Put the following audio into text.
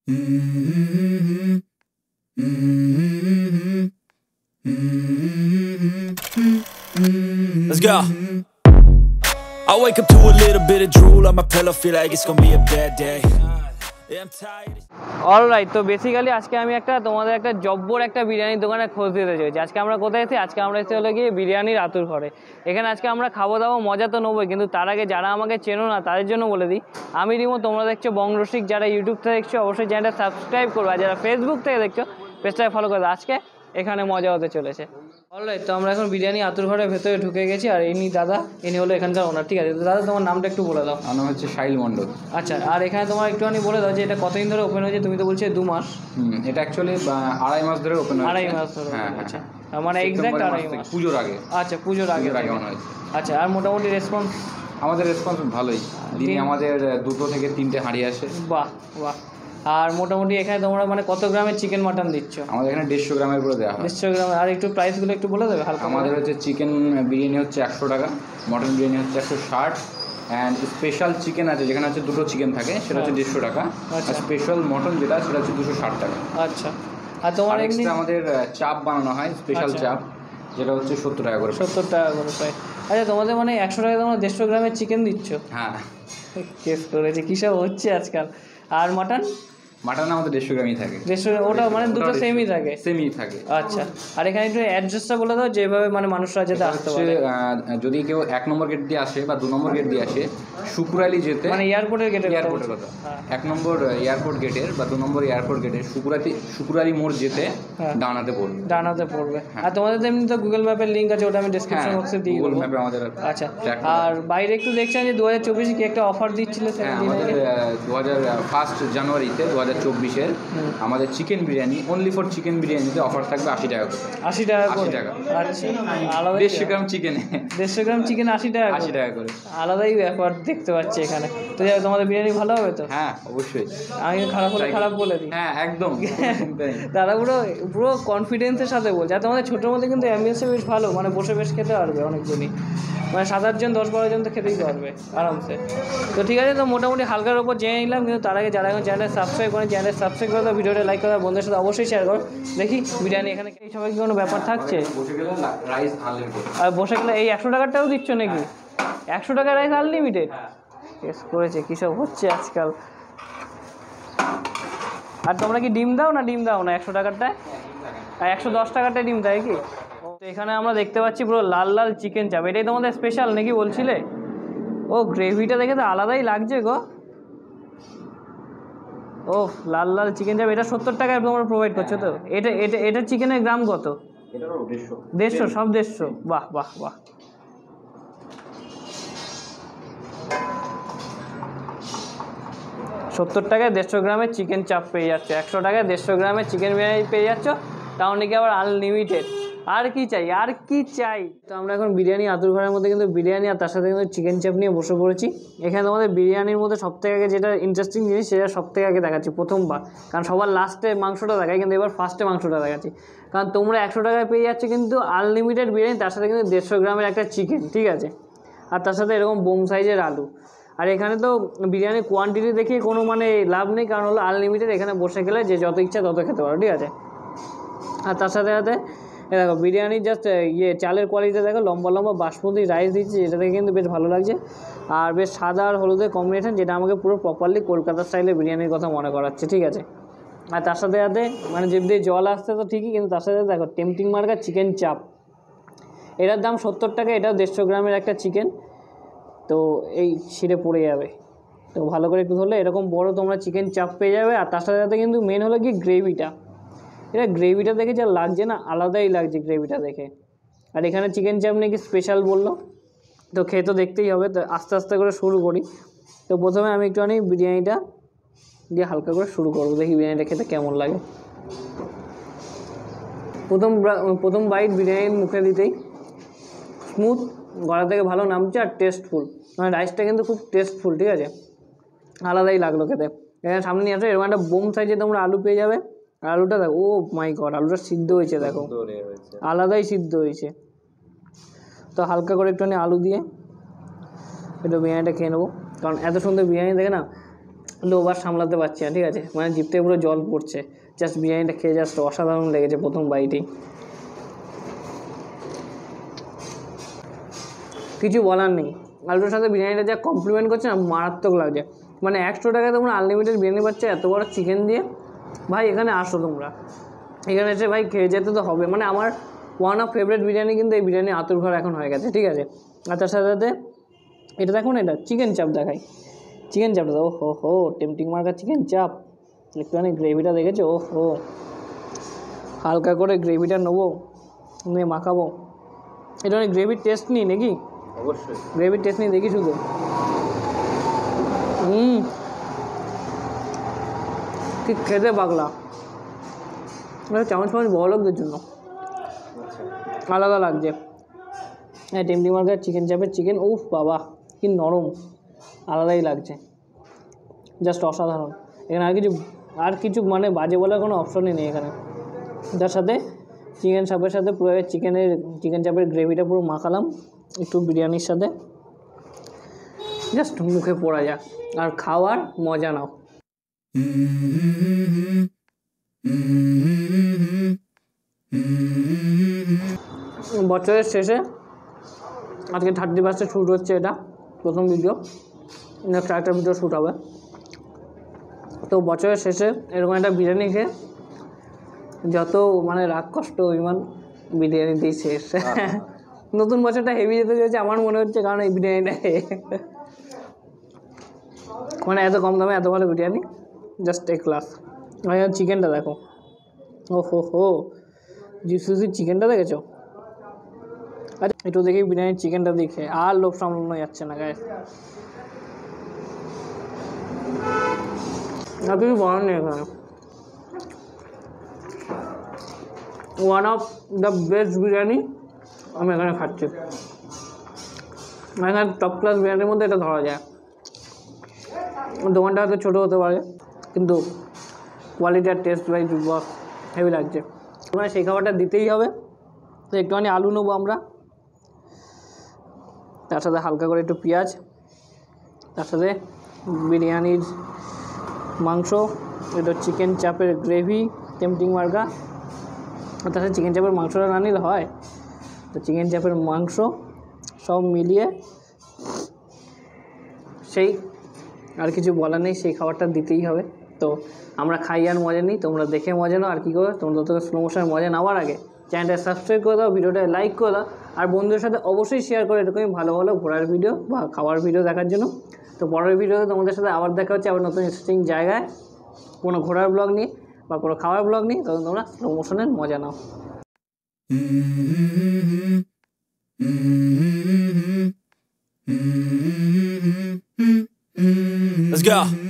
Let's go. I wake up to a little bit of drool on my pillow, feel like it's gonna be a bad day. Yeah, I'm tired. Alright, তো basically আজকে আমি তোমাদের একটা জব্বর একটা বিরিয়ানির দোকানে খোঁজ দিতে চাইছি। আজকে আমরা কোথায় এসেছি? আজকে আমরা এসে হলো গিয়ে বিরিয়ানির আতুর ঘরে। এখানে আজকে আমরা খাবো দাবো, মজা তো নেবই, কিন্তু তার আগে যারা আমাকে চেনো না তাদের জন্য বলে দিই, আমি রিমো, তোমরা দেখছো বংরসিক। যারা ইউটিউব থেকে দেখছো অবশ্যই চ্যানেলটা সাবস্ক্রাইব করবে, আর যারা ফেসবুক থেকে দেখছো পেজটাকে ফলো করবে। আজকে এখানে মজা হতে চলেছে। অলরাইট, তো আমরা এখন বিরিয়ানি আতুর ঘরের ভেতরে ঢুকে গেছি, আর ইনি দাদা, ইনি হলো এখানকার ওনার। ঠিক আছে, তো দাদা তোমার নামটা একটু বলে দাও। আমার নাম হচ্ছে সাহিল মণ্ডল। আচ্ছা, আর এখানে তোমার একটুখানি বলে দাও যে এটা কতদিন ধরে ওপেন হয়েছে? তুমি তো বলছো 2 মাস। এটা অ্যাকচুয়ালি 2.5 মাস ধরে ওপেন হয়েছে। 2.5 মাস ধরে। হ্যাঁ, আচ্ছা, মানে এক্স্যাক্ট 2.5 মাস, পুজোর আগে। আচ্ছা, পুজোর আগে মনে হয়েছে। আচ্ছা, আর মোটামুটি রেসপন্স? আমাদের রেসপন্স ভালোই, দিনে আমাদের 2 থেকে 3টে হাঁড়ি আসে। বাহ বাহ। আর মোটামুটি এখানে তোমরা মানে কত গ্রামের চিকেন মাটন দিচ্ছ? আমাদের এখানে 150 গ্রামের করে দেওয়া হয়। 150 গ্রাম। আর একটু প্রাইসগুলো একটু বলে দেবে হালকা? আমাদের হচ্ছে চিকেন বিরিয়ানি হচ্ছে 100 টাকা, মটন বিরিয়ানি হচ্ছে 160, অ্যান্ড স্পেশাল চিকেন আছে যেখানে হচ্ছে 2টো চিকেন থাকে, সেটা হচ্ছে 150 টাকা। আর স্পেশাল মটন যেটা সেটা হচ্ছে 260 টাকা। আচ্ছা, আর তোমার এমনি আমাদের চাপ বানানো হয়, স্পেশাল চাপ, যেটা হচ্ছে 70 টাকা করে। 70 টাকা করে প্রায়। আচ্ছা, তোমাদের মানে 100 টাকা তোমরা 150 গ্রামের চিকেন দিচ্ছ? হ্যাঁ, কেস করেছে, কী সব হচ্ছে আজকাল। আর মাটন? মাটন আমাদের 150 গ্রামই থাকে। 150? ওটা মানে দুটো সেমই থাকে? সেমই থাকে। আচ্ছা, আর এখানে একটু অ্যাড্রেসটা বলে দাও, যেভাবে মানে মানুষরা যেতে আসতে পারে। যদি কেউ 1 নম্বর গেট দিয়ে আসে বা 2 নম্বর গেট দিয়ে আসে, শুকুরালি যেতে, মানে এয়ারপোর্টের গেটের কথা 1 নম্বর এয়ারপোর্ট গেটের বা 2 নম্বর এয়ারপোর্ট গেটের শুকুরালি মোড় যেতে ডানাতে পড়বে। আর তোমাদের এমনি তো গুগল ম্যাপের লিঙ্ক আছে, ওটা আমি ডেসক্রিপশন বক্সে দিয়ে দেবো। গুগল ম্যাপে আমাদের। আচ্ছা, আর বাইরে একটু দেখছেন যে 2024 কি একটা অফার দিচ্ছিল? আমাদের 1 জানুয়ারিতে 2024-এর আমাদের chicken biryani, only for chicken বিরিয়ানিতে অফার থাকবে 80 টাকা করে। 80 টাকা করে? আচ্ছা, আলাদা 150 গ্রাম চিকেনে 150 গ্রাম চিকেন 80 টাকা করে। আলাদাই ব্যাপার দেখতে পাচ্ছি এখানে। তো তোমাদের বিরিয়ানি ভালো হবে তো? হ্যাঁ, অবশ্যই। আমি খারাপ হলে খারাপ বলে দিই। হ্যাঁ, একদম। দাদা পুরো কনফিডেন্সের সাথে বলছে। আর তোমাদের ছোটোর মধ্যে কিন্তু অ্যাম্বিয়েন্সে বেশ ভালো, মানে বসে বেশ খেতে পারবে অনেকজনই, মানে 7-8 জন 10-12 জন তো খেতেই পারবে আরামসে। তো ঠিক আছে, তো মোটামুটি হালকার ওপর জেনে নিলাম, কিন্তু তার আগে যারা এখন চ্যানেল সাবস্ক্রাইব করেন, চ্যানেল সাবস্ক্রাইব করে দাও, ভিডিওটা লাইক করে দাও, বন্ধুদের সাথে অবশ্যই শেয়ার করো। দেখি বিরিয়ানি এখানে এই সবাই কি কোনো ব্যাপার থাকছে? আর বসে গেলে এই 100 টাকারটাও দিচ্ছ নাকি? 100 টাকা রাইস আনলিমিটেড? কেস করেছে, কী সব হচ্ছে আজকাল। আর তোমরা কি ডিম দাও না? ডিম দাও না 100 টাকারটায়? আর 110 টাকারটায় ডিম দেয় কি? তো এখানে আমরা দেখতে পাচ্ছি পুরো লাল লাল চিকেন চাপ। এটাই তোমাদের স্পেশাল নাকি বলছিলে? ও, গ্রেভিটা দেখে তো আলাদাই লাগছে গো। ও, লাল লাল চিকেন চাপ, এটা 70 টাকায় তোমরা প্রোভাইড করছো তো? এটা চিকেনের গ্রাম কত? 150? সব 150? বাহ বাহ বাহ। $70 150 গ্রামের চিকেন চাপ পেয়ে যাচ্ছ, 100 টাকায় 150 গ্রামের চিকেন বিরিয়ানি পেয়ে যাচ্ছ, তাও নাকি আবার আনলিমিটেড। আর কি চাই, আর কি চাই? তো আমরা এখন বিরিয়ানি আতুর ঘরের মধ্যে কিন্তু বিরিয়ানি আর তার সাথে কিন্তু চিকেন চাপ নিয়ে বসে পড়েছি। এখানে তোমাদের বিরিয়ানির মধ্যে সবথেকে আগে যেটা ইন্টারেস্টিং জিনিস, সেটা সবথেকে আগে দেখাচ্ছি প্রথমবার, কারণ সবার লাস্টে মাংসটা দেখায়, কিন্তু এবার ফার্স্টে মাংসটা দেখাচ্ছি। কারণ তোমরা 100 টাকায় পেয়ে যাচ্ছ কিন্তু আনলিমিটেড বিরিয়ানি, তার সাথে কিন্তু 150 গ্রামের একটা চিকেন, ঠিক আছে, আর তার সাথে এরকম বোম সাইজের আলু। আর এখানে তো বিরিয়ানির কোয়ান্টিটি দেখিয়ে কোনো মানে লাভ নেই, কারণ হলো আনলিমিটেড, এখানে বসে গেলে যে যত ইচ্ছা তত খেতে পারো, ঠিক আছে। আর তার সাথে সাথে দেখো বিরিয়ানির জাস্ট চালের কোয়ালিটি দেখো, লম্বা লম্বা বাসমতি রাইস দিচ্ছে, যেটা দেখে কিন্তু বেশ ভালো লাগছে। আর বেশ সাদা আর হলুদের কম্বিনেশন, যেটা আমাকে পুরো প্রপারলি কলকাতা স্টাইলের বিরিয়ানির কথা মনে করাচ্ছে, ঠিক আছে। আর তার সাথে সাথে মানে জিভ দিয়ে জল আসছে তো ঠিকই, কিন্তু তার সাথে দেখো টেম্পটিং মার্কা চিকেন চাপ, এটার দাম 70 টাকা, এটাও 150 গ্রামের একটা চিকেন। তো এই ছিঁড়ে পড়ে যাবে, তো ভালো করে একটু ধরলে এরকম বড় তোমরা চিকেন চাপ পেয়ে যাবে। আর তার সাথে সাথে কিন্তু মেন হলো কি গ্রেভিটা, এটা গ্রেভিটা দেখে যা লাগছে না, আলাদাই লাগছে গ্রেভিটা দেখে। আর এখানে চিকেন চাপ নাকি স্পেশাল বললো, তো খেয়ে তো দেখতেই হবে। তো আস্তে আস্তে করে শুরু করি। তো প্রথমে আমি একটুখানি বিরিয়ানিটা দিয়ে হালকা করে শুরু করবো, দেখি বিরিয়ানিটা খেতে কেমন লাগে। প্রথম বাইট বিরিয়ানির মুখে দিতেই স্মুথ, গলা থেকে ভালো নামছে, আর টেস্টফুল, মানে রাইসটা কিন্তু খুব টেস্টফুল, ঠিক আছে, আলাদাই লাগলো খেতে। এখানে সামনে নিয়ে আসো, এরকম একটা বোম সাইজে তোমরা আলু পেয়ে যাবে। আর আলুটা দেখো, ও মাই গড, আলুটা সিদ্ধ হয়েছে দেখো, আলাদাই সিদ্ধ হয়েছে। তো হালকা করে একটুখানি আলু দিয়ে একটু বিরিয়ানিটা খেয়ে নেবো, কারণ এত সুন্দর বিরিয়ানি দেখে না লোভ আর সামলাতে পারছি না, ঠিক আছে, মানে জিভ থেকে পুরো জল পড়ছে। জাস্ট বিরিয়ানিটা খেয়ে জাস্ট অসাধারণ লেগেছে প্রথম বাইটেই, কিছু বলার নেই। আলুর সাথে বিরিয়ানিটা যা কমপ্লিমেন্ট করছে না, মারাত্মক লাগছে। মানে 100 টাকায় তোমরা আনলিমিটেড বিরিয়ানি পাচ্ছে এত বড় চিকেন দিয়ে। ভাই এখানে আসো তোমরা, এখানে এসে ভাই খেয়ে যেতে তো হবে। মানে আমার ওয়ান অফ ফেভারিট বিরিয়ানি কিন্তু এই বিরিয়ানি আতুরঘর এখন হয়ে গেছে, ঠিক আছে। আর তার সাথে সাথে এটা দেখুন, এটা চিকেন চাপ দেখাই, চিকেন চাপটা ও হো হো টেম্পটিং মার্কা চিকেন চাপ। একটুখানি গ্রেভিটা দেখেছো, ও হো, হালকা করে গ্রেভিটা নেবো, নিয়ে মাখাবো। এটা অনেক গ্রেভির টেস্ট নিই নাকি? অবশ্যই গ্রেভির টেস্ট নিয়ে দেখি শুধু। ঠিক খেতে পাগলা, চামচ বড় লোকদের জন্য আলাদা লাগছে। হ্যাঁ, টেম্পটিং মার্কের চিকেন চাপের চিকেন, উফ বাবা কি নরম, আলাদাই লাগছে, জাস্ট অসাধারণ। এখানে আর কিছু মানে বাজে বলার কোনো অপশনই নেই এখানে। তার সাথে চিকেন চাপের সাথে পুরো চিকেন চাপের গ্রেভিটা পুরো মাখালাম একটু বিরিয়ানির সাথে, জাস্ট মুখে পড়া যাক আর খাওয়ার মজা নাও। বছরের শেষে আজকে 31 শ্যুট হচ্ছে, এটা প্রথম ভিডিও, নেক্সট একটা ভিডিও শ্যুট হবে। তো বছরের শেষে এরকম একটা বিরিয়ানি খেয়ে যত মানে রাগ কষ্ট অভিমান বিরিয়ানিতেই শেষ। নতুন বছরটা হেভি যেতে চলেছে আমার মনে হচ্ছে, কারণ এই বিরিয়ানিটা মানে এত কম দামে এত ভালো বিরিয়ানি, জাস্ট এ ক্লাস। চিকেনটা দেখো, ও হো হো, জিউসি চিকেনটা দেখেছো? আচ্ছা একটু দেখি বিরিয়ানির চিকেনটা দেখে আর লোভ সামলানো যাচ্ছে না গায়ে। আর কিছু বলার নেই এখানে, one of the best biryani আমি এখানে খাচ্ছি। এখানে টপ ক্লাস বিরিয়ানির মধ্যে এটা ধরা যায়। দোকানটা হয়তো ছোটো হতে পারে, কিন্তু কোয়ালিটি আর টেস্ট ওয়াইজ বস হেভি লাগছে। মানে সেই খাবারটা দিতেই হবে। তো একটুখানি আলু নেবো আমরা, তার সাথে হালকা করে একটু পেঁয়াজ, তার সাথে বিরিয়ানির মাংস, এটা চিকেন চাপের গ্রেভি টেম্পটিং মার্কা, আর তার সাথে চিকেন চাপের মাংসটা না নিলে হয়, তো চিকেন চাপের মাংস সব মিলিয়ে সেই আর কিছু বলার নেই, সেই খাবারটা দিতেই হবে। তো আমরা খাই আর মজা নিই, তোমরা দেখে মজা নাও। আর কী করো, তোমরা তত স্লো মোশনের মজা নেওয়ার আগে চ্যানেলটা সাবস্ক্রাইব করে দাও, ভিডিওটা লাইক করে দাও, আর বন্ধুদের সাথে অবশ্যই শেয়ার করে এরকমই ভালো ভালো ঘোরার ভিডিও বা খাওয়ার ভিডিও দেখার জন্য। তো পরের ভিডিওতে তোমাদের সাথে আবার দেখা হচ্ছে, আবার নতুন ইন্টারেস্টিং জায়গায় কোনো ঘোরার ব্লগ নিয়ে বা কোনো খাওয়ার ব্লগ নিয়ে। তখন তোমরা স্লো মোশনের মজা নাও। Let's go.